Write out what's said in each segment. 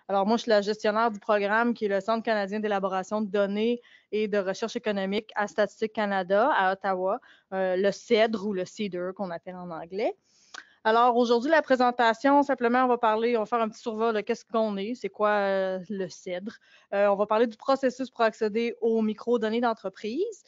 Alors, moi, je suis la gestionnaire du programme qui est le Centre canadien d'élaboration de données et de recherche économique à Statistique Canada à Ottawa, le CEDR ou le CEDR qu'on appelle en anglais. Alors, aujourd'hui, la présentation, simplement, on va faire un petit survol de qu'est-ce qu'on est, c'est quoi le CEDR. On va parler du processus pour accéder aux micro-données d'entreprise.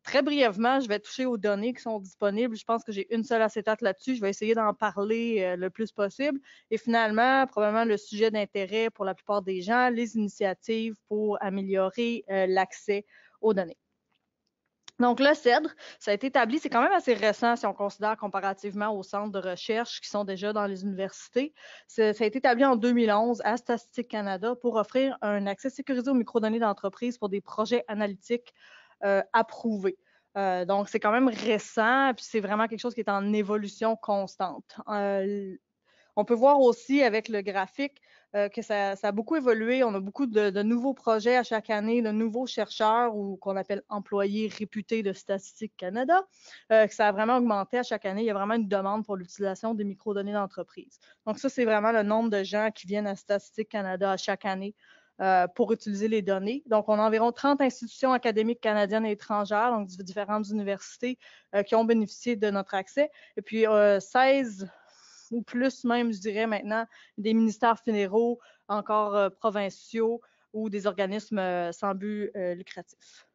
Très brièvement, je vais toucher aux données qui sont disponibles. Je pense que j'ai une seule acétate là-dessus. Je vais essayer d'en parler le plus possible. Et finalement, probablement le sujet d'intérêt pour la plupart des gens, les initiatives pour améliorer l'accès aux données. Donc, le CEDR, ça a été établi, c'est quand même assez récent si on considère comparativement aux centres de recherche qui sont déjà dans les universités. Ça a été établi en 2011 à Statistique Canada pour offrir un accès sécurisé aux microdonnées d'entreprise pour des projets analytiques approuvés. Donc, c'est quand même récent, puis c'est vraiment quelque chose qui est en évolution constante. On peut voir aussi avec le graphique que ça a beaucoup évolué. On a beaucoup de nouveaux projets à chaque année, de nouveaux chercheurs ou qu'on appelle employés réputés de Statistique Canada, que ça a vraiment augmenté à chaque année. Il y a vraiment une demande pour l'utilisation des microdonnées d'entreprise. Donc ça, c'est vraiment le nombre de gens qui viennent à Statistique Canada à chaque année pour utiliser les données. Donc, on a environ 30 institutions académiques canadiennes et étrangères, donc différentes universités qui ont bénéficié de notre accès. Et puis, 16 ou plus même, je dirais maintenant, des ministères fédéraux, encore provinciaux ou des organismes sans but lucratif.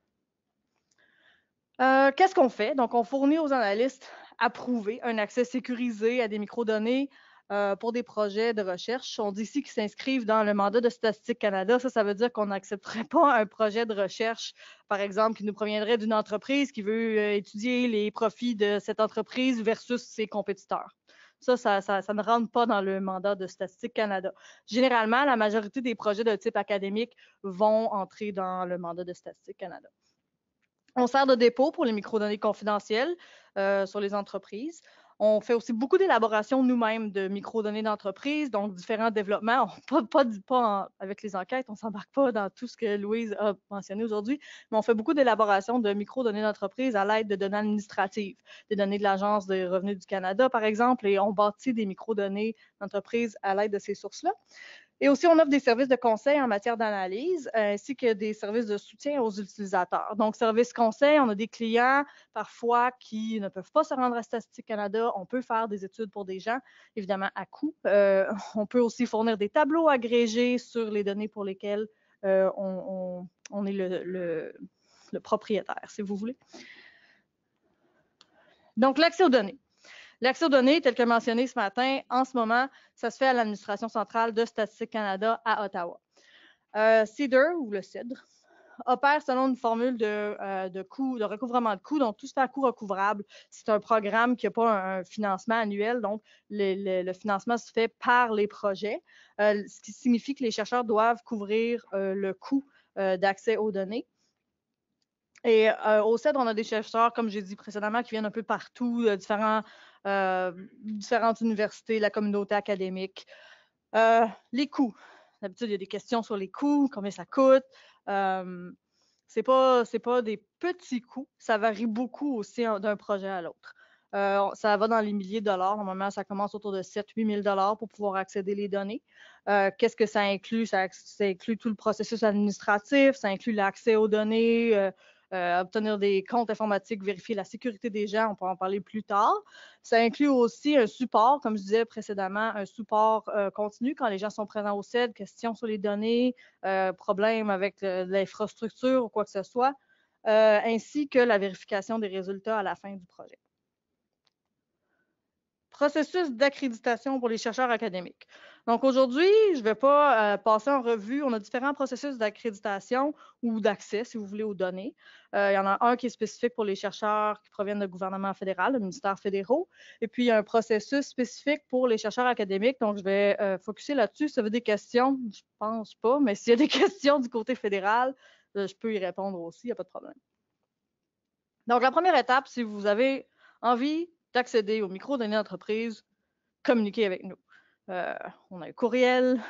Qu'est-ce qu'on fait? Donc, on fournit aux analystes approuvés un accès sécurisé à des microdonnées pour des projets de recherche. On dit ici qu'ils s'inscrivent dans le mandat de Statistique Canada. Ça veut dire qu'on n'accepterait pas un projet de recherche, par exemple, qui nous proviendrait d'une entreprise qui veut étudier les profits de cette entreprise versus ses compétiteurs. Ça ne rentre pas dans le mandat de Statistique Canada. Généralement, la majorité des projets de type académique vont entrer dans le mandat de Statistique Canada. On sert de dépôt pour les microdonnées confidentielles sur les entreprises. On fait aussi beaucoup d'élaboration nous-mêmes de microdonnées d'entreprise, donc différents développements. Pas avec les enquêtes, on ne s'embarque pas dans tout ce que Louise a mentionné aujourd'hui, mais on fait beaucoup d'élaboration de microdonnées d'entreprise à l'aide de données administratives, des données de l'Agence des revenus du Canada, par exemple, et on bâtit des microdonnées d'entreprise à l'aide de ces sources-là. Et aussi, on offre des services de conseil en matière d'analyse, ainsi que des services de soutien aux utilisateurs. Donc, service conseil, on a des clients parfois qui ne peuvent pas se rendre à Statistique Canada. On peut faire des études pour des gens, évidemment à coût. On peut aussi fournir des tableaux agrégés sur les données pour lesquelles on est le propriétaire, si vous voulez. Donc, l'accès aux données. L'accès aux données, tel que mentionné ce matin, en ce moment, ça se fait à l'administration centrale de Statistique Canada à Ottawa. CEDR, ou le CEDR, opère selon une formule de recouvrement de coûts, donc tout se fait à coût recouvrable. C'est un programme qui n'a pas un financement annuel, donc le financement se fait par les projets, ce qui signifie que les chercheurs doivent couvrir le coût d'accès aux données. Et au CEDR, on a des chercheurs, comme j'ai dit précédemment, qui viennent un peu partout, différentes universités, la communauté académique. Les coûts. D'habitude, il y a des questions sur les coûts, combien ça coûte. C'est pas des petits coûts, ça varie beaucoup aussi d'un projet à l'autre. Ça va dans les milliers de dollars. Normalement, ça commence autour de 7 000 à 8 000 pour pouvoir accéder les données. Qu'est-ce que ça inclut? Ça inclut tout le processus administratif, ça inclut l'accès aux données, obtenir des comptes informatiques, vérifier la sécurité des gens, on pourra en parler plus tard. Ça inclut aussi un support, comme je disais précédemment, un support continu quand les gens sont présents au CEDR, questions sur les données, problèmes avec l'infrastructure ou quoi que ce soit, ainsi que la vérification des résultats à la fin du projet. Processus d'accréditation pour les chercheurs académiques. Donc aujourd'hui, je ne vais pas passer en revue. On a différents processus d'accréditation ou d'accès, si vous voulez, aux données. Il y en a un qui est spécifique pour les chercheurs qui proviennent du gouvernement fédéral, le ministère fédéraux. Et puis, il y a un processus spécifique pour les chercheurs académiques. Donc, je vais focuser là-dessus. Si vous avez des questions, je ne pense pas, mais s'il y a des questions du côté fédéral, je peux y répondre aussi, il n'y a pas de problème. Donc, la première étape, si vous avez envie d'accéder aux microdonnées d'entreprise, communiquez avec nous. On a un courriel,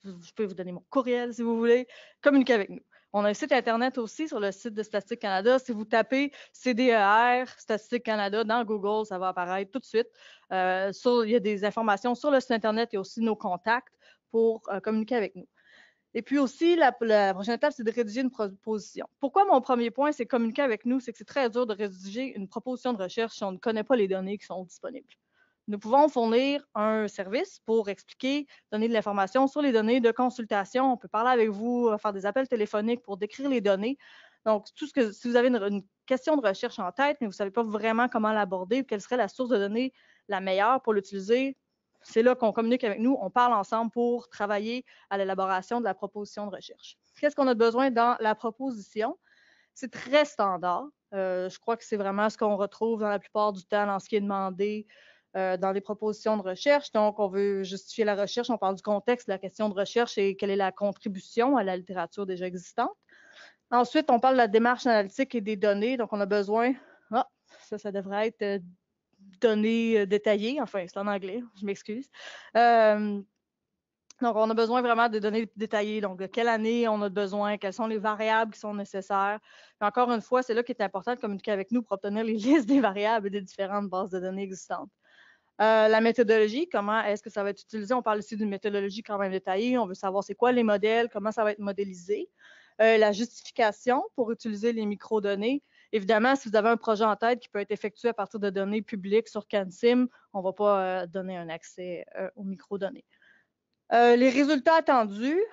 je peux vous donner mon courriel si vous voulez, communiquez avec nous. On a un site Internet aussi sur le site de Statistique Canada. Si vous tapez CDER, Statistique Canada dans Google, ça va apparaître tout de suite. Il y a des informations sur le site Internet, il y a aussi nos contacts pour communiquer avec nous. Et puis aussi, la prochaine étape, c'est de rédiger une proposition. Pourquoi mon premier point, c'est communiquer avec nous? C'est que c'est très dur de rédiger une proposition de recherche si on ne connaît pas les données qui sont disponibles. Nous pouvons fournir un service pour expliquer, donner de l'information sur les données de consultation. On peut parler avec vous, faire des appels téléphoniques pour décrire les données. Donc, si vous avez une question de recherche en tête, mais vous ne savez pas vraiment comment l'aborder ou quelle serait la source de données la meilleure pour l'utiliser, c'est là qu'on communique avec nous, on parle ensemble pour travailler à l'élaboration de la proposition de recherche. Qu'est-ce qu'on a besoin dans la proposition? C'est très standard. Je crois que c'est vraiment ce qu'on retrouve dans la plupart du temps dans ce qui est demandé dans les propositions de recherche. Donc, on veut justifier la recherche, on parle du contexte de la question de recherche et quelle est la contribution à la littérature déjà existante. Ensuite, on parle de la démarche analytique et des données. Donc, on a besoin, ça devrait être données détaillées, enfin, c'est en anglais, je m'excuse. Donc, on a besoin vraiment de données détaillées. Donc, de quelle année on a besoin, quelles sont les variables qui sont nécessaires. Et encore une fois, c'est là qu'il est important de communiquer avec nous pour obtenir les listes des variables et des différentes bases de données existantes. La méthodologie, comment est-ce que ça va être utilisé? On parle ici d'une méthodologie quand même détaillée. On veut savoir c'est quoi les modèles, comment ça va être modélisé. La justification pour utiliser les microdonnées. Évidemment, si vous avez un projet en tête qui peut être effectué à partir de données publiques sur CanSim, on ne va pas donner un accès aux microdonnées. Les résultats attendus.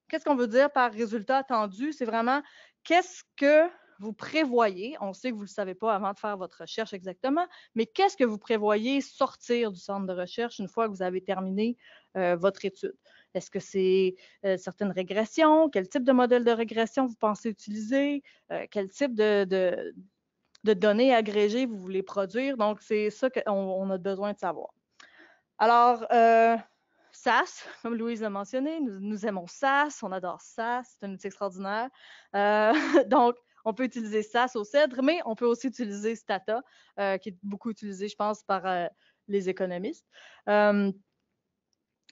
Qu'est-ce qu'on veut dire par résultat attendu? C'est vraiment qu'est-ce que vous prévoyez, on sait que vous ne le savez pas avant de faire votre recherche exactement, mais qu'est-ce que vous prévoyez sortir du centre de recherche une fois que vous avez terminé votre étude? Est-ce que c'est certaines régressions? Quel type de modèle de régression vous pensez utiliser? Quel type de données agrégées vous voulez produire? Donc, c'est ça qu'on a besoin de savoir. Alors, SAS, comme Louise l'a mentionné, nous aimons SAS, on adore SAS, c'est un outil extraordinaire. Donc, on peut utiliser SAS au CEDRE, mais on peut aussi utiliser Stata, qui est beaucoup utilisé, je pense, par les économistes.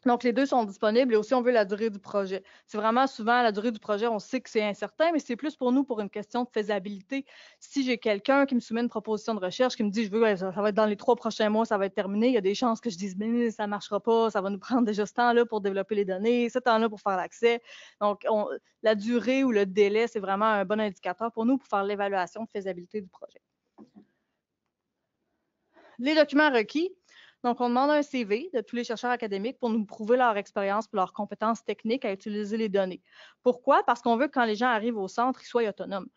Donc, les deux sont disponibles et aussi, on veut la durée du projet. C'est vraiment souvent la durée du projet, on sait que c'est incertain, mais c'est plus pour nous pour une question de faisabilité. Si j'ai quelqu'un qui me soumet une proposition de recherche, qui me dit, ça va être dans les 3 prochains mois, ça va être terminé, il y a des chances que je dise, mais ça ne marchera pas, ça va nous prendre déjà ce temps-là pour développer les données, ce temps-là pour faire l'accès. Donc, la durée ou le délai, c'est vraiment un bon indicateur pour nous pour faire l'évaluation de faisabilité du projet. Les documents requis. Donc, on demande un CV de tous les chercheurs académiques pour nous prouver leur expérience et leurs compétences techniques à utiliser les données. Pourquoi? Parce qu'on veut que quand les gens arrivent au centre, ils soient autonomes.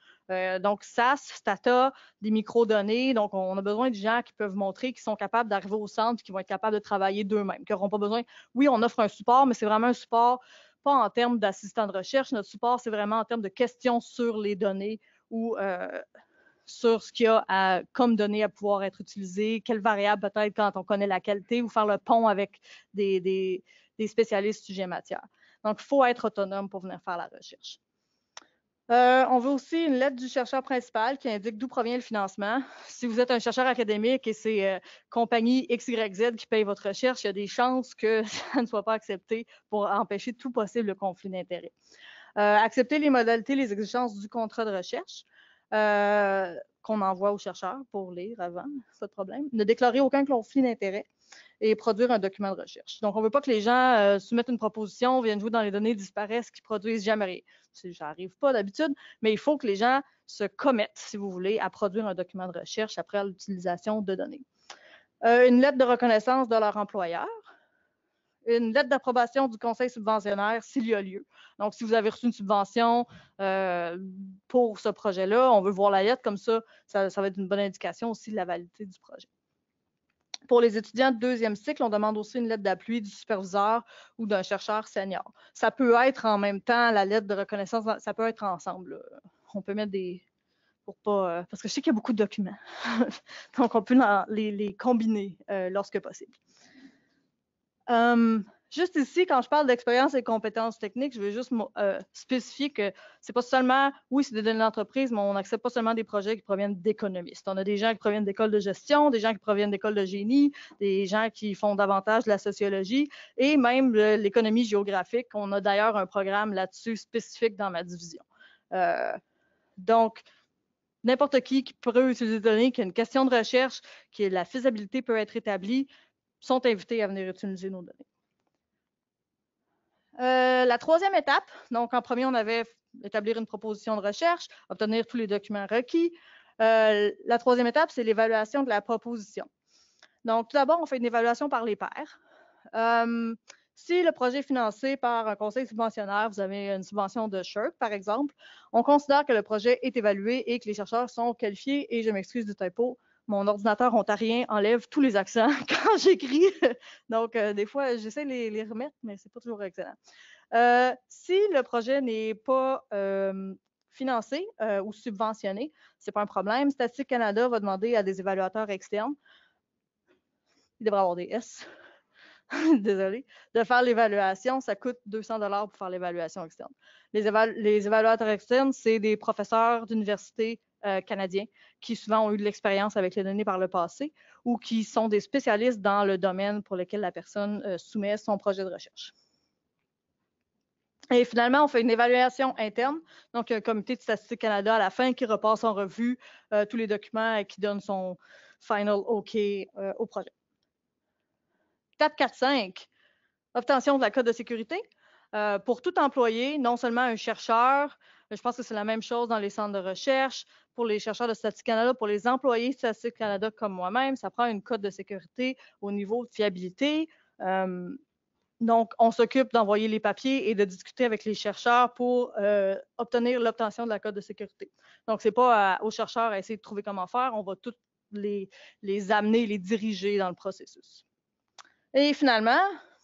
Donc, SAS, Stata, des microdonnées. Donc, on a besoin de gens qui peuvent montrer qu'ils sont capables d'arriver au centre, qui vont être capables de travailler d'eux-mêmes, qui n'auront pas besoin. Oui, on offre un support, mais c'est vraiment un support, pas en termes d'assistant de recherche. Notre support, c'est vraiment en termes de questions sur les données ou sur ce qu'il y a comme données à pouvoir être utilisées, quelles variables peut-être quand on connaît la qualité ou faire le pont avec des spécialistes sujet matière. Donc, il faut être autonome pour venir faire la recherche. On veut aussi une lettre du chercheur principal qui indique d'où provient le financement. Si vous êtes un chercheur académique et c'est compagnie XYZ qui paye votre recherche, il y a des chances que ça ne soit pas accepté pour empêcher tout possible conflit d'intérêts. Accepter les modalités, les exigences du contrat de recherche. Qu'on envoie aux chercheurs pour lire avant, pas de problème. Ne déclarer aucun conflit d'intérêt et produire un document de recherche. Donc, on ne veut pas que les gens soumettent une proposition, viennent jouer dans les données, disparaissent, qu'ils produisent jamais rien. Ça n'arrive pas d'habitude, mais il faut que les gens se commettent, si vous voulez, à produire un document de recherche après l'utilisation de données. Une lettre de reconnaissance de leur employeur. Une lettre d'approbation du conseil subventionnaire s'il y a lieu. Donc, si vous avez reçu une subvention pour ce projet-là, on veut voir la lettre, comme ça va être une bonne indication aussi de la validité du projet. Pour les étudiants de deuxième cycle, on demande aussi une lettre d'appui du superviseur ou d'un chercheur senior. Ça peut être en même temps, la lettre de reconnaissance, ça peut être ensemble. Là. On peut mettre des... pour pas, parce que je sais qu'il y a beaucoup de documents. Donc, on peut les combiner lorsque possible. Juste ici, quand je parle d'expérience et compétences techniques, je veux juste spécifier que c'est pas seulement, oui, c'est des données d'entreprise, mais on n'accepte pas seulement des projets qui proviennent d'économistes. On a des gens qui proviennent d'écoles de gestion, des gens qui proviennent d'écoles de génie, des gens qui font davantage de la sociologie et même l'économie géographique. On a d'ailleurs un programme là-dessus spécifique dans ma division. Donc, n'importe qui peut utiliser des données, qui a une question de recherche, que la faisabilité peut être établie, sont invités à venir utiliser nos données. La troisième étape, donc en premier, on avait établir une proposition de recherche, obtenir tous les documents requis. La troisième étape, c'est l'évaluation de la proposition. Donc, tout d'abord, on fait une évaluation par les pairs. Si le projet est financé par un conseil subventionnaire, vous avez une subvention de SSHRC, par exemple, on considère que le projet est évalué et que les chercheurs sont qualifiés. Et je m'excuse du typo, mon ordinateur ontarien enlève tous les accents quand j'écris. Donc, des fois, j'essaie de les remettre, mais ce n'est pas toujours excellent. Si le projet n'est pas financé ou subventionné, ce n'est pas un problème. Statistique Canada va demander à des évaluateurs externes, il devrait avoir des S, désolé, de faire l'évaluation. Ça coûte 200 $ pour faire l'évaluation externe. Les évaluateurs externes, c'est des professeurs d'université canadiens qui souvent ont eu de l'expérience avec les données par le passé ou qui sont des spécialistes dans le domaine pour lequel la personne soumet son projet de recherche. Et finalement, on fait une évaluation interne, donc un comité de Statistique Canada à la fin qui repasse en revue tous les documents et qui donne son final OK au projet. Étape 4.5, obtention de la code de sécurité. Pour tout employé, non seulement un chercheur, je pense que c'est la même chose dans les centres de recherche, pour les chercheurs de Statistique Canada, pour les employés de Statistique Canada comme moi-même, ça prend une code de sécurité au niveau de fiabilité. Donc, on s'occupe d'envoyer les papiers et de discuter avec les chercheurs pour obtenir l'obtention de la code de sécurité. Donc, ce n'est pas aux chercheurs à essayer de trouver comment faire, on va tous les amener, les diriger dans le processus. Et finalement,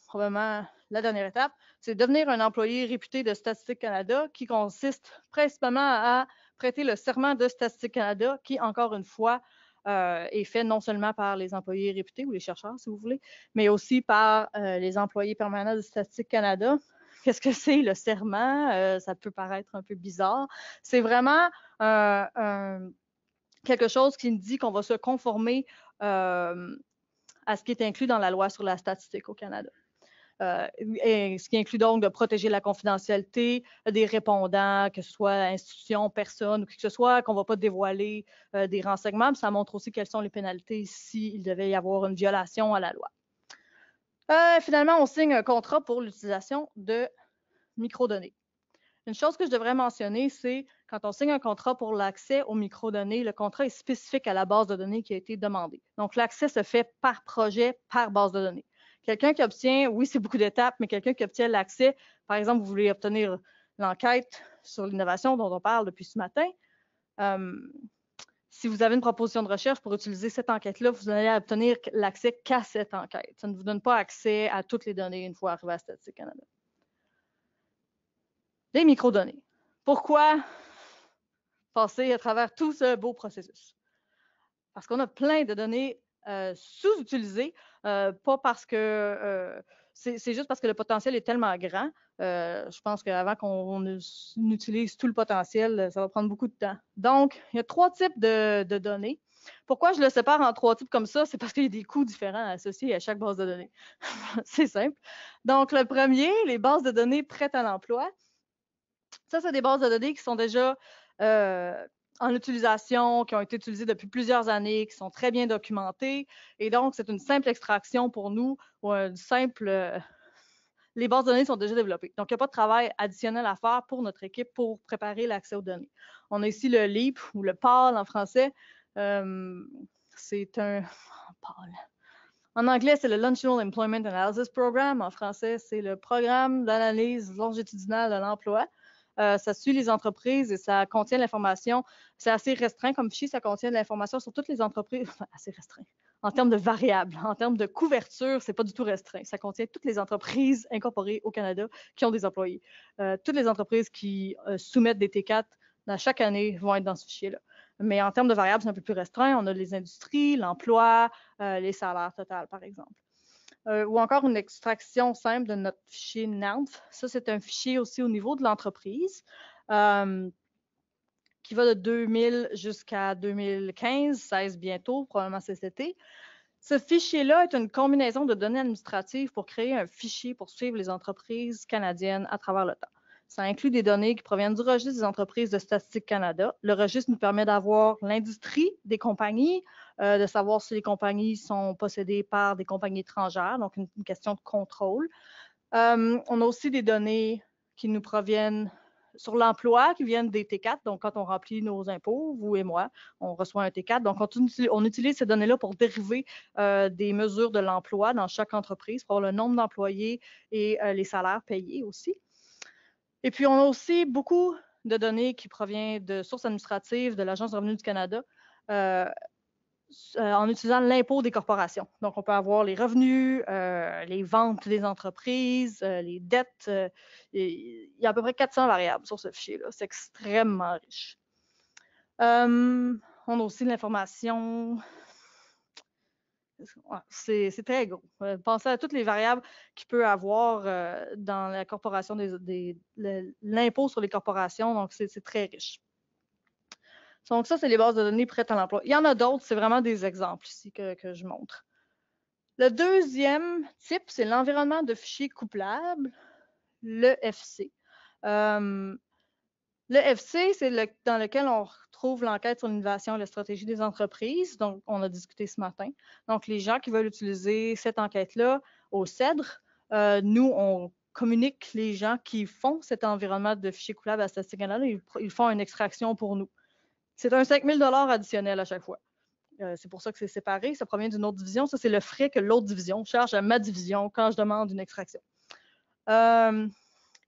probablement la dernière étape, c'est devenir un employé réputé de Statistique Canada qui consiste principalement à prêter le serment de Statistique Canada qui, encore une fois, est fait non seulement par les employés réputés ou les chercheurs, si vous voulez, mais aussi par les employés permanents de Statistique Canada. Qu'est-ce que c'est le serment? Ça peut paraître un peu bizarre. C'est vraiment quelque chose qui nous dit qu'on va se conformer à ce qui est inclus dans la loi sur la statistique au Canada. Et ce qui inclut donc de protéger la confidentialité des répondants, que ce soit institutions, personnes ou qui que ce soit, qu'on ne va pas dévoiler des renseignements. Ça montre aussi quelles sont les pénalités s'il devait y avoir une violation à la loi. Finalement, on signe un contrat pour l'utilisation de microdonnées. Une chose que je devrais mentionner, c'est quand on signe un contrat pour l'accès aux microdonnées, le contrat est spécifique à la base de données qui a été demandée. Donc, l'accès se fait par projet, par base de données. Quelqu'un qui obtient, oui, c'est beaucoup d'étapes, mais quelqu'un qui obtient l'accès, par exemple, vous voulez obtenir l'enquête sur l'innovation dont on parle depuis ce matin, si vous avez une proposition de recherche pour utiliser cette enquête-là, vous allez obtenir l'accès qu'à cette enquête. Ça ne vous donne pas accès à toutes les données une fois arrivé à Statistique Canada. Les microdonnées. Pourquoi passer à travers tout ce beau processus? Parce qu'on a plein de données sous-utilisées, pas parce que c'est juste parce que le potentiel est tellement grand. Je pense qu'avant qu'on utilise tout le potentiel, ça va prendre beaucoup de temps. Donc, il y a 3 types de données. Pourquoi je le sépare en 3 types comme ça? C'est parce qu'il y a des coûts différents associés à chaque base de données. C'est simple. Donc, le premier, les bases de données prêtes à l'emploi. Ça, c'est des bases de données qui sont déjà en utilisation, qui ont été utilisées depuis plusieurs années, qui sont très bien documentées. Et donc, c'est une simple extraction pour nous ou un simple... les bases de données sont déjà développées. Donc, il n'y a pas de travail additionnel à faire pour notre équipe pour préparer l'accès aux données. On a ici le LEAP ou le PAL en français. C'est un... PAL. En anglais, c'est le Longitudinal Employment Analysis Program. En français, c'est le programme d'analyse longitudinale de l'emploi. Ça suit les entreprises et ça contient l'information. C'est assez restreint comme fichier, ça contient de l'information sur toutes les entreprises. Enfin, assez restreint. En termes de variables, en termes de couverture, c'est pas du tout restreint. Ça contient toutes les entreprises incorporées au Canada qui ont des employés. Toutes les entreprises qui soumettent des T4 dans chaque année vont être dans ce fichier-là. Mais en termes de variables, c'est un peu plus restreint. On a les industries, l'emploi, les salaires totaux, par exemple. Ou encore une extraction simple de notre fichier NANF. Ça, c'est un fichier aussi au niveau de l'entreprise qui va de 2000 jusqu'à 2015, 16 bientôt, probablement cet été. Ce fichier-là est une combinaison de données administratives pour créer un fichier pour suivre les entreprises canadiennes à travers le temps. Ça inclut des données qui proviennent du registre des entreprises de Statistique Canada. Le registre nous permet d'avoir l'industrie des compagnies, de savoir si les compagnies sont possédées par des compagnies étrangères, donc une question de contrôle. On a aussi des données qui nous proviennent sur l'emploi, qui viennent des T4. Donc, quand on remplit nos impôts, vous et moi, on reçoit un T4. Donc, on utilise ces données-là pour dériver des mesures de l'emploi dans chaque entreprise, pour le nombre d'employés et les salaires payés aussi. Et puis, on a aussi beaucoup de données qui proviennent de sources administratives de l'Agence du revenu du Canada en utilisant l'impôt des corporations. Donc, on peut avoir les revenus, les ventes des entreprises, les dettes. Il y a à peu près 400 variables sur ce fichier-là. C'est extrêmement riche. On a aussi l'information. C'est très gros. Pensez à toutes les variables qu'il peut avoir dans la corporation l'impôt sur les corporations. Donc, c'est très riche. Donc, ça, c'est les bases de données prêtes à l'emploi. Il y en a d'autres, c'est vraiment des exemples ici que je montre. Le deuxième type, c'est l'environnement de fichiers couplables, l'EFC. L'EFC, c'est dans lequel on retrouve l'enquête sur l'innovation et la stratégie des entreprises. Donc, on a discuté ce matin. Donc, les gens qui veulent utiliser cette enquête-là au CEDRE, nous, on communique les gens qui font cet environnement de fichiers couplables à Statistique Canada, ils font une extraction pour nous. C'est un 5 000 $ additionnel à chaque fois. C'est pour ça que c'est séparé. Ça provient d'une autre division. Ça, c'est le frais que l'autre division charge à ma division quand je demande une extraction.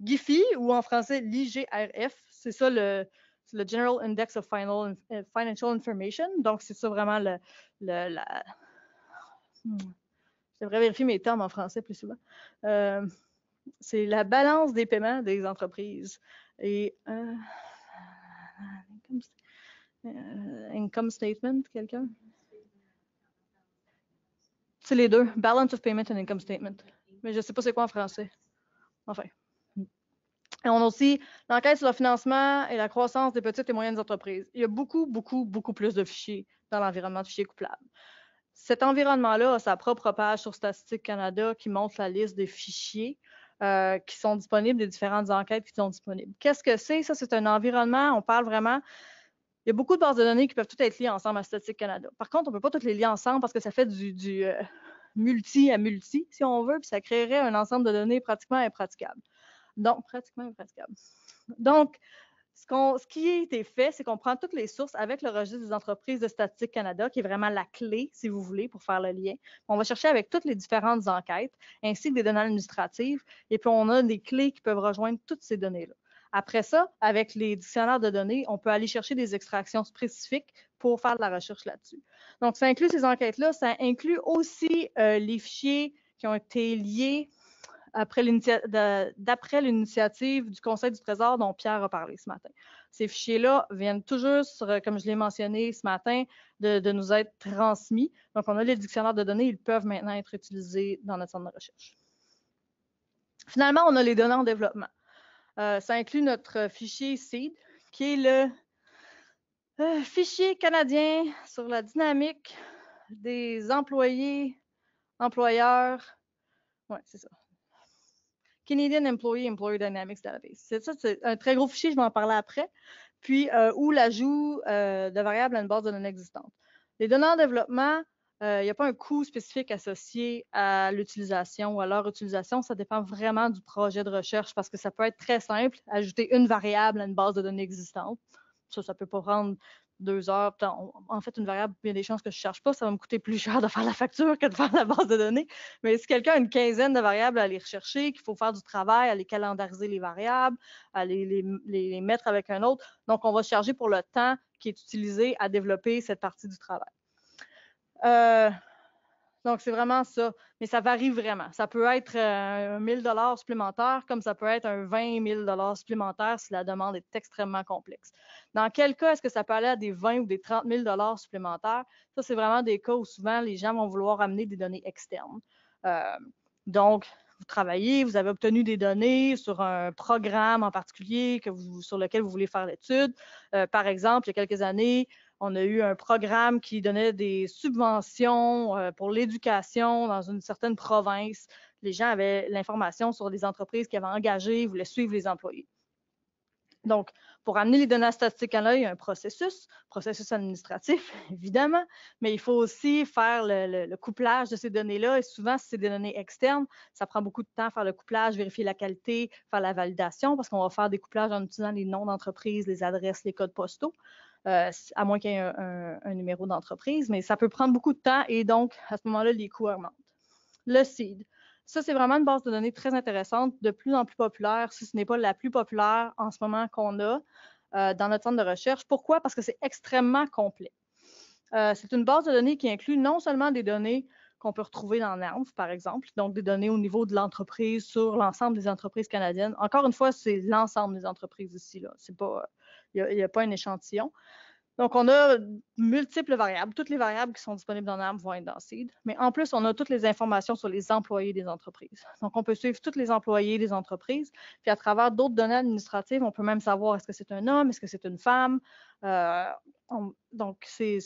GIFI, ou en français l'IGRF, c'est ça le General Index of Financial Information. Donc, c'est ça vraiment je devrais vérifier mes termes en français plus souvent. C'est la balance des paiements des entreprises. Et income statement, quelqu'un? C'est les deux, balance of payment and income statement. Mais je ne sais pas c'est quoi en français. Enfin. Et on a aussi l'enquête sur le financement et la croissance des petites et moyennes entreprises. Il y a beaucoup, beaucoup, beaucoup plus de fichiers dans l'environnement de fichiers couplables. Cet environnement-là a sa propre page sur Statistique Canada qui montre la liste des fichiers qui sont disponibles, des différentes enquêtes qui sont disponibles. Qu'est-ce que c'est? Ça, c'est un environnement, on parle vraiment. Il y a beaucoup de bases de données qui peuvent toutes être liées ensemble à Statistique Canada. Par contre, on ne peut pas toutes les lier ensemble parce que ça fait du multi à multi, si on veut, puis ça créerait un ensemble de données pratiquement impraticable. Donc, ce qui a été fait, c'est qu'on prend toutes les sources avec le registre des entreprises de Statistique Canada, qui est vraiment la clé, si vous voulez, pour faire le lien. On va chercher avec toutes les différentes enquêtes, ainsi que des données administratives, et puis on a des clés qui peuvent rejoindre toutes ces données-là. Après ça, avec les dictionnaires de données, on peut aller chercher des extractions spécifiques pour faire de la recherche là-dessus. Donc, ça inclut ces enquêtes-là. Ça inclut aussi les fichiers qui ont été liés d'après l'initiative du Conseil du Trésor dont Pierre a parlé ce matin. Ces fichiers-là viennent tout juste, comme je l'ai mentionné ce matin, de nous être transmis. Donc, on a les dictionnaires de données. Ils peuvent maintenant être utilisés dans notre centre de recherche. Finalement, on a les données en développement. Ça inclut notre fichier SEED, qui est le fichier canadien sur la dynamique des employés, employeurs. Oui, c'est ça. Canadian Employee Dynamics Database. C'est un très gros fichier, je vais en parler après. Puis, ou l'ajout de variables à une base de données existante. Les données en développement, il n'y a pas un coût spécifique associé à l'utilisation ou à leur utilisation. Ça dépend vraiment du projet de recherche parce que ça peut être très simple, ajouter une variable à une base de données existante. Ça ne peut pas prendre 2 heures. En fait, une variable, il y a des chances que je ne cherche pas. Ça va me coûter plus cher de faire la facture que de faire la base de données. Mais si quelqu'un a une quinzaine de variables à aller rechercher, qu'il faut faire du travail, aller calendariser les variables, aller les mettre avec un autre, donc on va se charger pour le temps qui est utilisé à développer cette partie du travail. Donc, c'est vraiment ça. Mais ça varie vraiment. Ça peut être un 1 000 $ supplémentaire, comme ça peut être un 20 000 $ supplémentaire si la demande est extrêmement complexe. Dans quel cas est-ce que ça peut aller à des 20 ou des 30 000 $ supplémentaires? Ça, c'est vraiment des cas où souvent les gens vont vouloir amener des données externes. Donc, vous travaillez, vous avez obtenu des données sur un programme en particulier sur lequel vous voulez faire l'étude. Par exemple, il y a quelques années, on a eu un programme qui donnait des subventions pour l'éducation dans une certaine province. Les gens avaient l'information sur les entreprises qui avaient engagé, voulaient suivre les employés. Donc, pour amener les données à Statistique Canada, il y a un processus administratif, évidemment, mais il faut aussi faire le couplage de ces données-là. Et souvent, si c'est des données externes, ça prend beaucoup de temps à faire le couplage, vérifier la qualité, faire la validation, parce qu'on va faire des couplages en utilisant les noms d'entreprise, les adresses, les codes postaux, à moins qu'il y ait un numéro d'entreprise, mais ça peut prendre beaucoup de temps et donc, à ce moment-là, les coûts augmentent. Le seed. Ça, c'est vraiment une base de données très intéressante, de plus en plus populaire, si ce n'est pas la plus populaire en ce moment qu'on a dans notre centre de recherche. Pourquoi? Parce que c'est extrêmement complet. C'est une base de données qui inclut non seulement des données qu'on peut retrouver dans NARMF, par exemple, donc des données au niveau de l'entreprise sur l'ensemble des entreprises canadiennes. Encore une fois, c'est l'ensemble des entreprises ici. Il n'y a pas un échantillon. Donc, on a multiples variables. Toutes les variables qui sont disponibles dans NARMF vont être dans SEED. Mais en plus, on a toutes les informations sur les employés des entreprises. Donc, on peut suivre tous les employés des entreprises. Puis, à travers d'autres données administratives, on peut même savoir est-ce que c'est un homme, est-ce que c'est une femme. Donc, c'est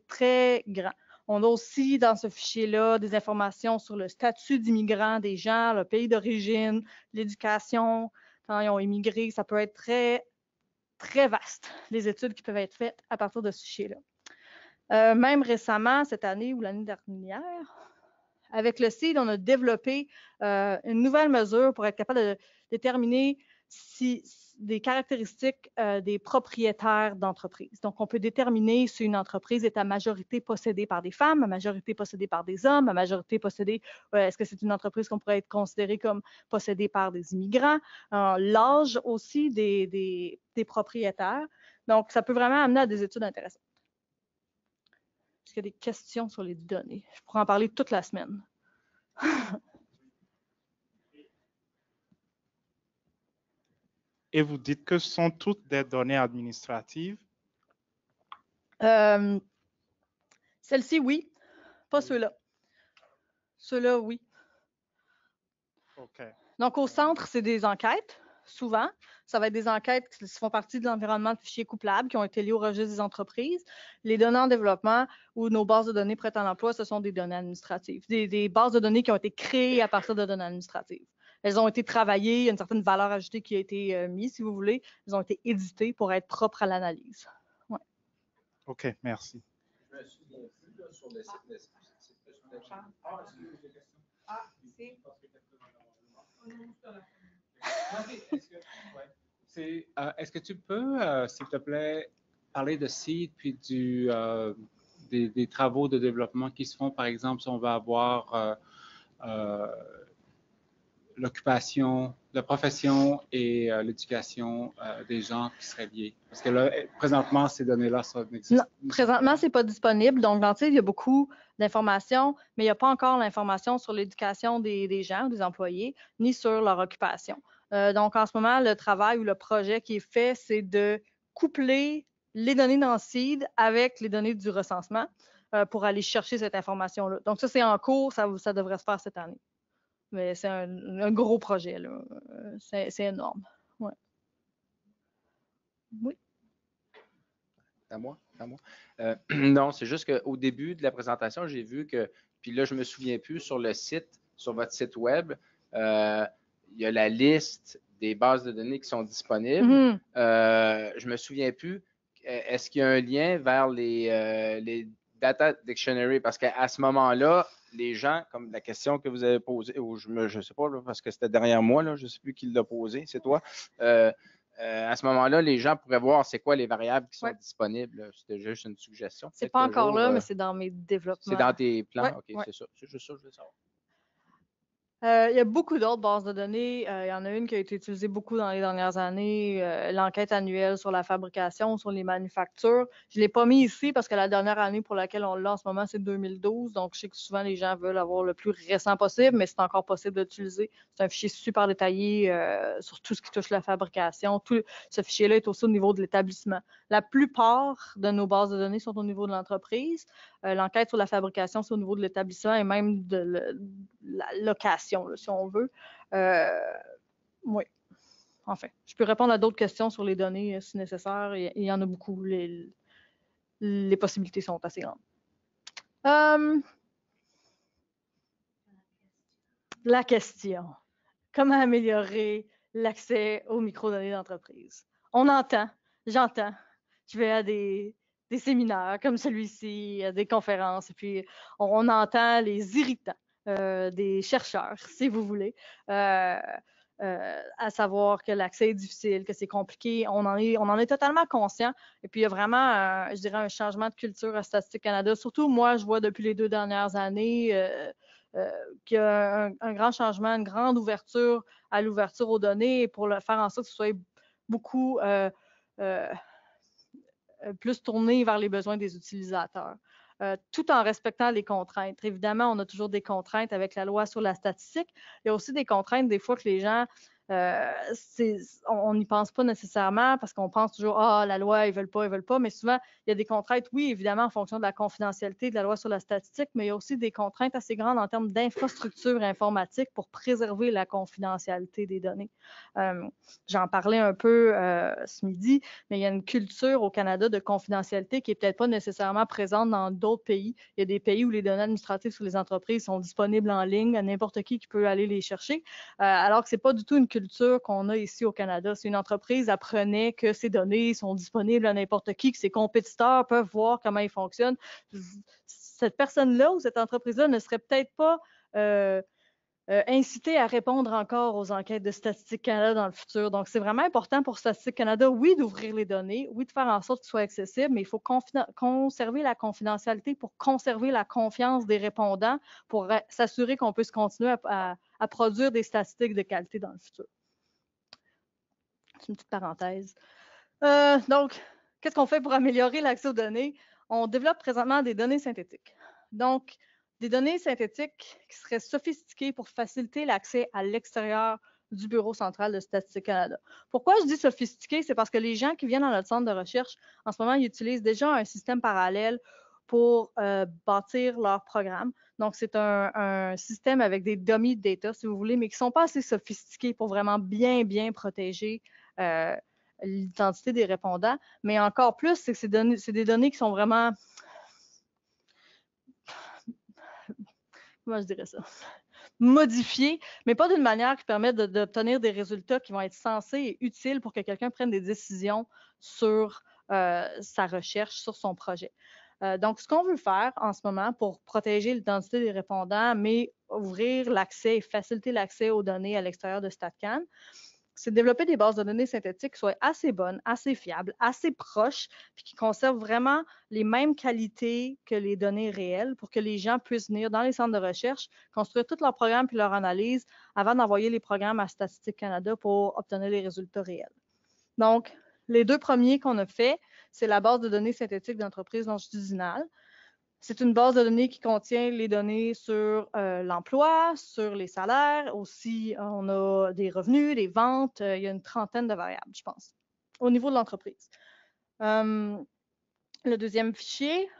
très grand. On a aussi dans ce fichier-là des informations sur le statut d'immigrant des gens, le pays d'origine, l'éducation, quand ils ont immigré. Ça peut être très vaste, les études qui peuvent être faites à partir de ce fichier-là. Même récemment, cette année ou l'année dernière, avec le CID, on a développé une nouvelle mesure pour être capable de déterminer des caractéristiques des propriétaires d'entreprises. Donc, on peut déterminer si une entreprise est à majorité possédée par des femmes, à majorité possédée par des hommes, à majorité possédée, est-ce que c'est une entreprise qu'on pourrait être considérée comme possédée par des immigrants, l'âge aussi des propriétaires. Donc, ça peut vraiment amener à des études intéressantes. Est-ce qu'il y a des questions sur les données? Je pourrais en parler toute la semaine. Et vous dites que ce sont toutes des données administratives? Celles-ci, oui. Pas ceux-là. Ceux-là, oui. OK. Donc, au centre, c'est des enquêtes, souvent. Ça va être des enquêtes qui font partie de l'environnement de fichiers couplables qui ont été liés au registre des entreprises. Les données en développement ou nos bases de données prêtes à l'emploi, ce sont des données administratives. Des bases de données qui ont été créées à partir de données administratives. Elles ont été travaillées, il y a une certaine valeur ajoutée qui a été mise, si vous voulez. Elles ont été éditées pour être propres à l'analyse. Ouais. OK, merci. Je me souviens plus là, sur le site. Est-ce que tu peux, s'il te plaît, parler de SEED puis des travaux de développement qui se font, par exemple, si on va avoir l'occupation, la profession et l'éducation des gens qui seraient liés? Parce que là, présentement, ces données-là, ça n'existe pas. Non, présentement, ce n'est pas disponible. Donc, dans le il y a beaucoup d'informations, mais il n'y a pas encore l'information sur l'éducation des gens, des employés, ni sur leur occupation. Donc, en ce moment, le travail ou le projet qui est fait, c'est de coupler les données dans SEED avec les données du recensement pour aller chercher cette information-là. Donc, ça, c'est en cours, ça devrait se faire cette année. Mais c'est un gros projet, là. C'est énorme. Ouais. Oui. À moi? Non, c'est juste qu'au début de la présentation, j'ai vu que, puis là, je ne me souviens plus, sur le site, sur votre site web, il y a la liste des bases de données qui sont disponibles. Mm-hmm. Je ne me souviens plus. Est-ce qu'il y a un lien vers les Data Dictionary? Parce qu'à ce moment-là, les gens, comme la question que vous avez posée, ou je ne sais pas, là, parce que c'était derrière moi, là, je ne sais plus qui l'a posée, c'est toi. À ce moment-là, les gens pourraient voir c'est quoi les variables qui sont disponibles. C'était juste une suggestion. C'est pas encore là, mais c'est dans mes développements. C'est dans tes plans? Ouais, OK, ouais. c'est ça. C'est juste ça que je veux savoir. Il y a beaucoup d'autres bases de données. Il y en a une qui a été utilisée beaucoup dans les dernières années, l'enquête annuelle sur la fabrication, sur les manufactures. Je ne l'ai pas mis ici parce que la dernière année pour laquelle on l'a en ce moment, c'est 2012. Donc, je sais que souvent, les gens veulent avoir le plus récent possible, mais c'est encore possible d'utiliser. C'est un fichier super détaillé sur tout ce qui touche la fabrication. Ce fichier-là est aussi au niveau de l'établissement. La plupart de nos bases de données sont au niveau de l'entreprise. L'enquête sur la fabrication, c'est au niveau de l'établissement et même de la location, là, si on veut. Oui. Enfin, je peux répondre à d'autres questions sur les données si nécessaire. Il y en a beaucoup. Les possibilités sont assez grandes. La question. Comment améliorer l'accès aux microdonnées d'entreprise? on entend, j'entends. Je vais à des séminaires comme celui-ci, à des conférences, et puis on entend les irritants des chercheurs, si vous voulez, à savoir que l'accès est difficile, que c'est compliqué. On en est totalement conscient. Et puis, il y a vraiment, je dirais, un changement de culture à Statistique Canada. Surtout, moi, je vois depuis les 2 dernières années qu'il y a un grand changement, une grande ouverture à l'ouverture aux données pour faire en sorte que ce soit beaucoup plus tourné vers les besoins des utilisateurs, tout en respectant les contraintes. Évidemment, on a toujours des contraintes avec la loi sur la statistique. Il y a aussi des contraintes des fois que les gens, on n'y pense pas nécessairement parce qu'on pense toujours, ah, la loi, ils veulent pas, mais souvent, il y a des contraintes, oui, évidemment, en fonction de la confidentialité de la loi sur la statistique, mais il y a aussi des contraintes assez grandes en termes d'infrastructure informatique pour préserver la confidentialité des données. J'en parlais un peu ce midi, mais il y a une culture au Canada de confidentialité qui n'est peut-être pas nécessairement présente dans d'autres pays. Il y a des pays où les données administratives sur les entreprises sont disponibles en ligne, à n'importe qui peut aller les chercher, alors que ce n'est pas du tout une culture qu'on a ici au Canada. Si une entreprise apprenait que ces données sont disponibles à n'importe qui, que ses compétiteurs peuvent voir comment ils fonctionnent, cette personne-là ou cette entreprise-là ne serait peut-être pas inciter à répondre encore aux enquêtes de Statistique Canada dans le futur. Donc, c'est vraiment important pour Statistique Canada, oui, d'ouvrir les données, oui, de faire en sorte qu'ils soient accessibles, mais il faut conserver la confidentialité pour conserver la confiance des répondants, pour s'assurer qu'on puisse continuer à produire des statistiques de qualité dans le futur. C'est une petite parenthèse. Donc, qu'est-ce qu'on fait pour améliorer l'accès aux données? On développe présentement des données synthétiques. Donc, des données synthétiques qui seraient sophistiquées pour faciliter l'accès à l'extérieur du Bureau central de Statistique Canada. Pourquoi je dis sophistiqué? C'est parce que les gens qui viennent dans notre centre de recherche, en ce moment, ils utilisent déjà un système parallèle pour bâtir leur programme. Donc, c'est un système avec des dummy data, si vous voulez, mais qui ne sont pas assez sophistiqués pour vraiment bien protéger l'identité des répondants. Mais encore plus, c'est que c'est des données qui sont vraiment... Comment je dirais ça? Modifiées, mais pas d'une manière qui permet d'obtenir des résultats qui vont être sensés et utiles pour que quelqu'un prenne des décisions sur sa recherche, sur son projet. Donc, ce qu'on veut faire en ce moment pour protéger l'identité des répondants, mais ouvrir l'accès et faciliter l'accès aux données à l'extérieur de StatCan, c'est développer des bases de données synthétiques qui soient assez bonnes, assez fiables, assez proches, puis qui conservent vraiment les mêmes qualités que les données réelles pour que les gens puissent venir dans les centres de recherche, construire tout leur programme puis leur analyse avant d'envoyer les programmes à Statistique Canada pour obtenir les résultats réels. Donc, les 2 premiers qu'on a fait, c'est la base de données synthétiques d'entreprise longitudinale. C'est une base de données qui contient les données sur l'emploi, sur les salaires. Aussi, on a des revenus, des ventes. Il y a une trentaine de variables, je pense, au niveau de l'entreprise. Le deuxième fichier,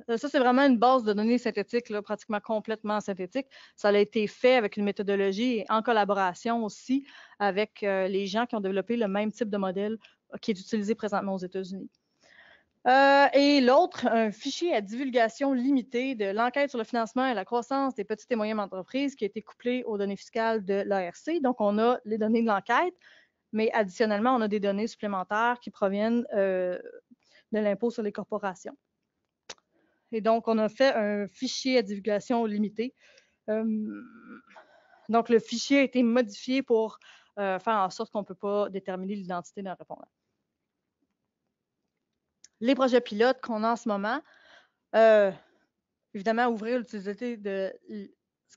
ça, c'est vraiment une base de données synthétique, là, pratiquement complètement synthétique. Ça a été fait avec une méthodologie et en collaboration aussi avec les gens qui ont développé le même type de modèle qui est utilisé présentement aux États-Unis. Et l'autre, un fichier à divulgation limitée de l'enquête sur le financement et la croissance des petites et moyennes entreprises qui a été couplé aux données fiscales de l'ARC. Donc, on a les données de l'enquête, mais additionnellement, on a des données supplémentaires qui proviennent de l'impôt sur les corporations. Et donc, on a fait un fichier à divulgation limitée. Donc, le fichier a été modifié pour faire en sorte qu'on ne peut pas déterminer l'identité d'un répondant. Les projets pilotes qu'on a en ce moment, évidemment, ouvrir l'utilisation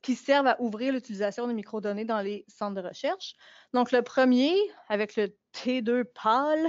qui servent à ouvrir l'utilisation des microdonnées dans les centres de recherche. Donc, le premier, avec le T2 pâle,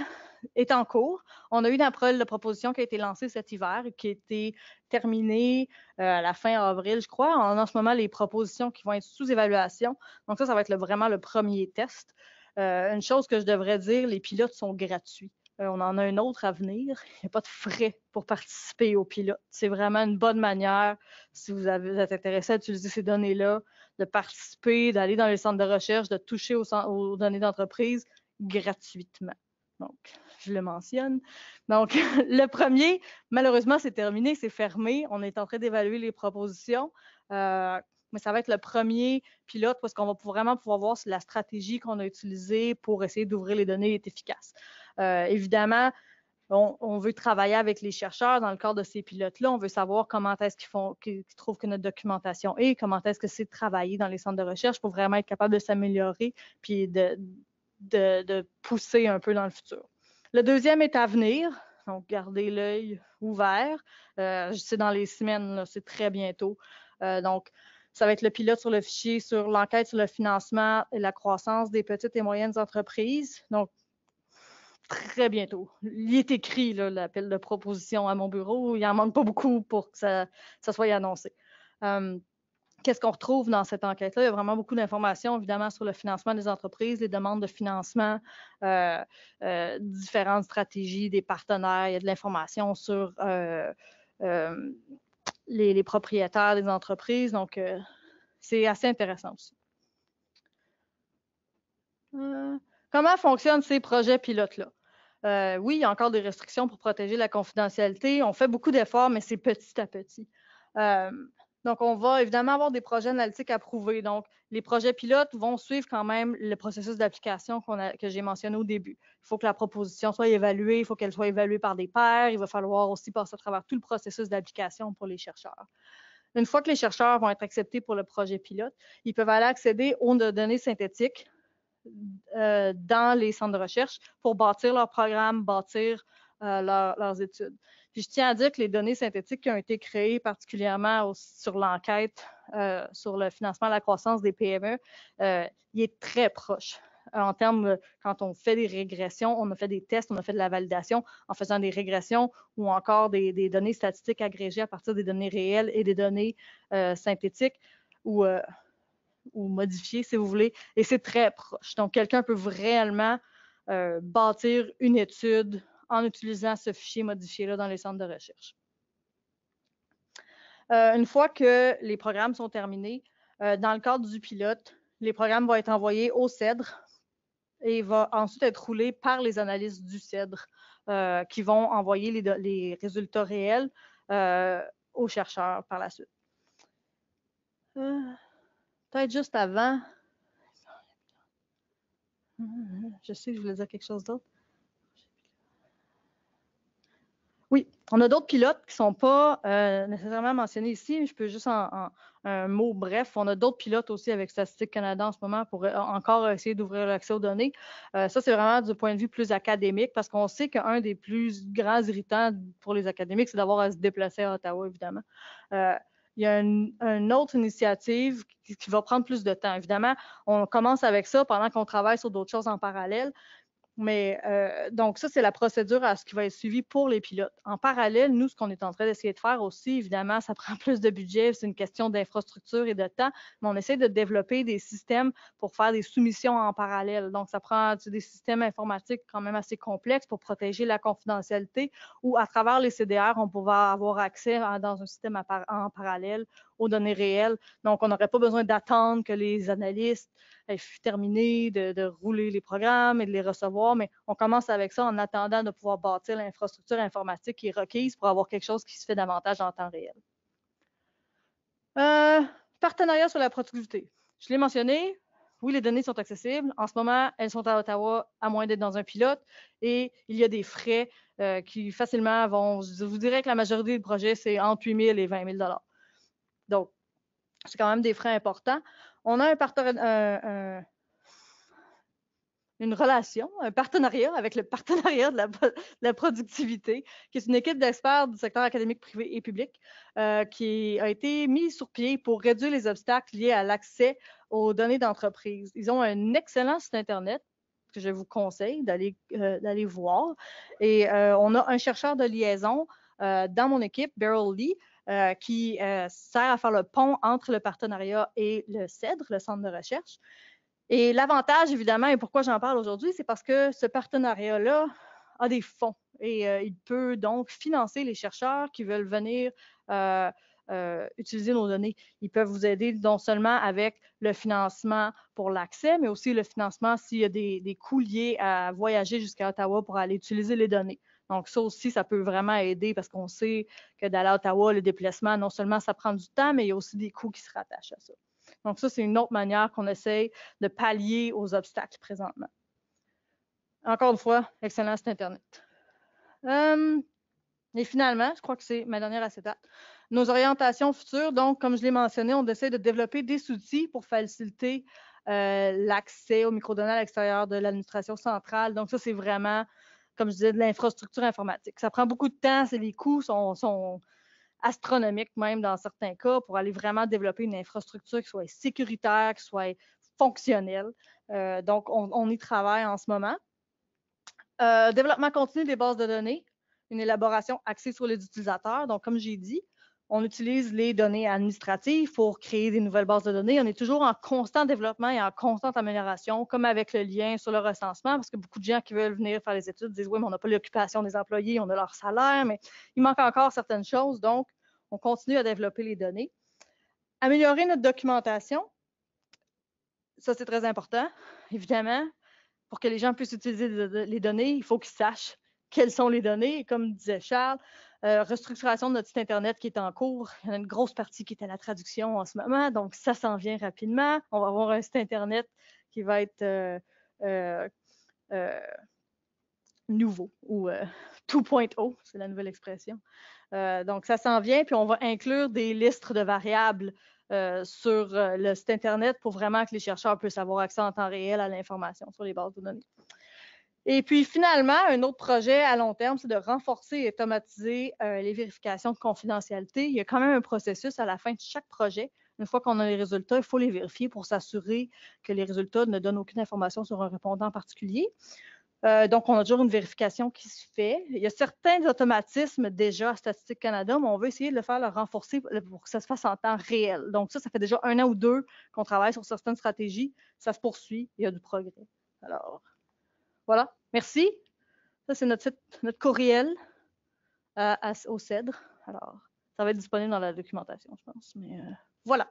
est en cours. On a eu une proposition qui a été lancée cet hiver et qui a été terminée à la fin avril, je crois. On a en ce moment les propositions qui vont être sous évaluation. Donc, ça va être vraiment le premier test. Une chose que je devrais dire, les pilotes sont gratuits. On en a un autre à venir. Il n'y a pas de frais pour participer au pilote. C'est vraiment une bonne manière, si vous êtes intéressé à utiliser ces données-là, de participer, d'aller dans les centres de recherche, de toucher aux données d'entreprise gratuitement. Donc, je le mentionne. Donc, le premier, malheureusement, c'est terminé, c'est fermé. On est en train d'évaluer les propositions. mais ça va être le premier pilote parce qu'on va vraiment pouvoir voir si la stratégie qu'on a utilisée pour essayer d'ouvrir les données est efficace. Évidemment, on veut travailler avec les chercheurs dans le cadre de ces pilotes-là. On veut savoir comment est-ce qu'ils trouvent que notre documentation est, comment est-ce que c'est de travailler dans les centres de recherche pour vraiment être capable de s'améliorer puis de pousser un peu dans le futur. Le deuxième est à venir, donc gardez l'œil ouvert. C'est dans les semaines, c'est très bientôt. Donc, ça va être le pilote sur le fichier sur l'enquête sur le financement et la croissance des petites et moyennes entreprises. Donc, très bientôt. Il est écrit, l'appel de proposition à mon bureau. Il n'en manque pas beaucoup pour que ça soit annoncé. Qu'est-ce qu'on retrouve dans cette enquête-là? Il y a vraiment beaucoup d'informations, évidemment, sur le financement des entreprises, les demandes de financement, différentes stratégies des partenaires. Il y a de l'information sur les propriétaires des entreprises. Donc, c'est assez intéressant aussi. Comment fonctionnent ces projets pilotes-là? Oui, il y a encore des restrictions pour protéger la confidentialité. On fait beaucoup d'efforts, mais c'est petit à petit. Donc, on va évidemment avoir des projets analytiques approuvés. Donc, les projets pilotes vont suivre quand même le processus d'application que j'ai mentionné au début. Il faut que la proposition soit évaluée, il faut qu'elle soit évaluée par des pairs. Il va falloir aussi passer à travers tout le processus d'application pour les chercheurs. Une fois que les chercheurs vont être acceptés pour le projet pilote, ils peuvent aller accéder aux données synthétiques dans les centres de recherche pour bâtir leur programme, bâtir leurs études. Puis je tiens à dire que les données synthétiques qui ont été créées particulièrement sur l'enquête sur le financement et la croissance des PME, il est très proche. En termes, quand on fait des régressions, on a fait des tests, on a fait de la validation en faisant des régressions ou encore des données statistiques agrégées à partir des données réelles et des données synthétiques ou modifiées, si vous voulez, et c'est très proche. Donc, quelqu'un peut réellement bâtir une étude en utilisant ce fichier modifié-là dans les centres de recherche. Une fois que les programmes sont terminés, dans le cadre du pilote, les programmes vont être envoyés au CEDRE et vont ensuite être roulés par les analystes du CEDRE qui vont envoyer les résultats réels aux chercheurs par la suite. Peut-être juste avant, je sais que je voulais dire quelque chose d'autre. Oui, on a d'autres pilotes qui ne sont pas nécessairement mentionnés ici. Je peux juste un mot bref. On a d'autres pilotes aussi avec Statistique Canada en ce moment pour encore essayer d'ouvrir l'accès aux données. Ça, c'est vraiment du point de vue plus académique parce qu'on sait qu'un des plus grands irritants pour les académiques, c'est d'avoir à se déplacer à Ottawa, évidemment. Il y a une autre initiative qui va prendre plus de temps. Évidemment, on commence avec ça pendant qu'on travaille sur d'autres choses en parallèle. Mais donc, ça, c'est la procédure à ce qui va être suivi pour les pilotes. En parallèle, nous, ce qu'on est en train d'essayer de faire aussi, évidemment, ça prend plus de budget, c'est une question d'infrastructure et de temps, mais on essaie de développer des systèmes pour faire des soumissions en parallèle. Donc, ça prend des systèmes informatiques quand même assez complexes pour protéger la confidentialité ou à travers les CDR, on pourra avoir accès dans un système en parallèle aux données réelles. Donc, on n'aurait pas besoin d'attendre que les analystes aient terminé de rouler les programmes et de les recevoir, mais on commence avec ça en attendant de pouvoir bâtir l'infrastructure informatique qui est requise pour avoir quelque chose qui se fait davantage en temps réel. Partenariat sur la productivité. Je l'ai mentionné, oui, les données sont accessibles. En ce moment, elles sont à Ottawa, à moins d'être dans un pilote, et il y a des frais qui facilement vont, je vous dirais que la majorité du projet, c'est entre 8 000 et 20 000 $. Donc, c'est quand même des frais importants. On a une relation, un partenariat avec le partenariat de la productivité, qui est une équipe d'experts du secteur académique privé et public qui a été mise sur pied pour réduire les obstacles liés à l'accès aux données d'entreprise. Ils ont un excellent site Internet que je vous conseille d'aller voir. Et on a un chercheur de liaison dans mon équipe, Beryl Lee, qui sert à faire le pont entre le partenariat et le CEDRE, le centre de recherche. Et l'avantage, évidemment, et pourquoi j'en parle aujourd'hui, c'est parce que ce partenariat-là a des fonds et il peut donc financer les chercheurs qui veulent venir utiliser nos données. Ils peuvent vous aider non seulement avec le financement pour l'accès, mais aussi le financement s'il y a des coûts liés à voyager jusqu'à Ottawa pour aller utiliser les données. Donc, ça aussi, ça peut vraiment aider parce qu'on sait que d'aller à Ottawa, le déplacement, non seulement ça prend du temps, mais il y a aussi des coûts qui se rattachent à ça. Donc, ça, c'est une autre manière qu'on essaye de pallier aux obstacles présentement. Encore une fois, excellent site Internet. Et finalement, je crois que c'est ma dernière acétate. Nos orientations futures, donc, comme je l'ai mentionné, on essaie de développer des outils pour faciliter l'accès aux microdonnées à l'extérieur de l'administration centrale. Donc, ça, c'est vraiment, comme je disais, de l'infrastructure informatique. Ça prend beaucoup de temps, les coûts sont astronomiques même dans certains cas pour aller vraiment développer une infrastructure qui soit sécuritaire, qui soit fonctionnelle. Donc, on y travaille en ce moment. Développement continu des bases de données, une élaboration axée sur les utilisateurs. Donc, comme j'ai dit, on utilise les données administratives pour créer des nouvelles bases de données. On est toujours en constant développement et en constante amélioration, comme avec le lien sur le recensement, parce que beaucoup de gens qui veulent venir faire les études disent « Oui, mais on n'a pas l'occupation des employés, on a leur salaire, mais il manque encore certaines choses. » Donc, on continue à développer les données. Améliorer notre documentation, ça, c'est très important, évidemment. Pour que les gens puissent utiliser les données, il faut qu'ils sachent quelles sont les données. Et comme disait Charles, restructuration de notre site Internet qui est en cours. Il y en a une grosse partie qui est à la traduction en ce moment, donc ça s'en vient rapidement. On va avoir un site Internet qui va être nouveau ou 2.0, c'est la nouvelle expression. Donc ça s'en vient, puis on va inclure des listes de variables sur le site Internet pour vraiment que les chercheurs puissent avoir accès en temps réel à l'information sur les bases de données. Et puis finalement, un autre projet à long terme, c'est de renforcer et automatiser les vérifications de confidentialité. Il y a quand même un processus à la fin de chaque projet. Une fois qu'on a les résultats, il faut les vérifier pour s'assurer que les résultats ne donnent aucune information sur un répondant particulier. Donc, on a toujours une vérification qui se fait. Il y a certains automatismes déjà à Statistique Canada, mais on veut essayer de le faire, le renforcer pour que ça se fasse en temps réel. Donc, ça fait déjà 1 an ou 2 qu'on travaille sur certaines stratégies. Ça se poursuit, il y a du progrès. Alors, voilà, merci. Ça, c'est notre courriel au CEDRE. Alors, ça va être disponible dans la documentation, je pense. Mais voilà.